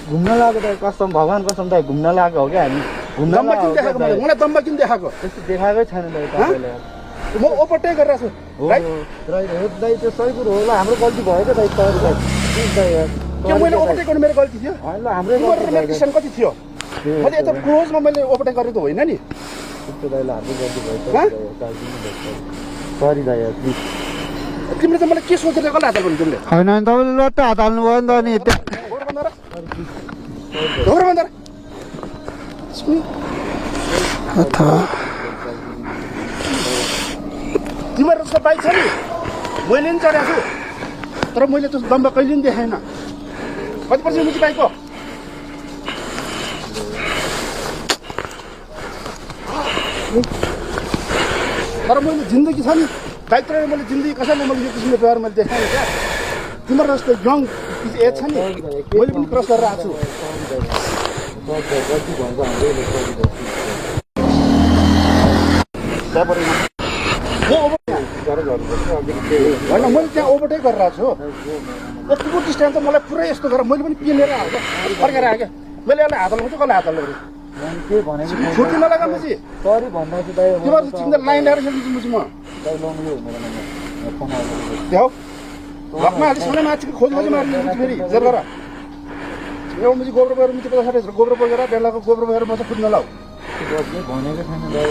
घुम्न लागेको त कसम भगवान कसम दाइ घुम्न लागेको हो क्या हामी घुम्न दम्बा किन देखाएको मैले मलाई दम्बा किन देखाएको त्यस्तो देखाएकै छैन दाइ तपाईँले म ओभरटेक गरिरहेको छु राइट दाइ त्यो सही कुरो होला हाम्रो गल्ती भयो क्या दाइ तपाईँलाई प्लिज दाइ यार के मैले ओभरटेक गर्नु मेरो गल्ती थियो होइन हाम्रै तिम्रो र मेरो डिस्टेन्स कति थियो मैले यता क्लोजमा मैले ओभरटेक गरेको होइन नि त्यस्तो दाइलाई हाम्रो गल्ती भयो सरी दाइ यार प्लिज तिमीले त मलाई के सोचेर कसलाई हात हाल्नु तिमीले होइन भने तपाईँले लट्ट हात हाल्नुभयो नि त अनि ढोग्रो बन्द तिमीहरू जस्तो बाइक छ नि मैले पनि चढाएको छु तर मैले त्यस्तो दम्बा कहिले पनि देखाएन कति पर्छ मुची बाइकको तर मैले जिन्दगी छ नि बाइक चढाएर मैले जिन्दगी कसैले मैले यो किसिमको व्यवहार मैले देखाएँ क्या तिम्रो जस्तो यङ एज छ नि मैले पनि क्रस गरेर आएको छु होइन मैले त्यहाँ ओभरटेक गरेर आएको छु यतिको डिस्टेन्स त मलाई पुरै यस्तो गरेर मैले पनि पिनेर आएको क्या फर्केर आएको क्या मैले यसलाई हात हाल्नु कसलाई हात हाल्नु के भनेको छुट्टी नलगा मुची सरी भन्दैछु दाइ तिमीहरू चिन्दा लाइन ल्याएर सोध्छु मुची म देऊ घरमा हाली सँगै माछीको खोज खोजी मार्नु फेरि जेल गर यो मुची गोब्रो गएर मुची 50 60 गोब्रो बोकेर बेलाको गोब्रो बोकेर म त कुद्न लाऊ भनेको छैन दाइ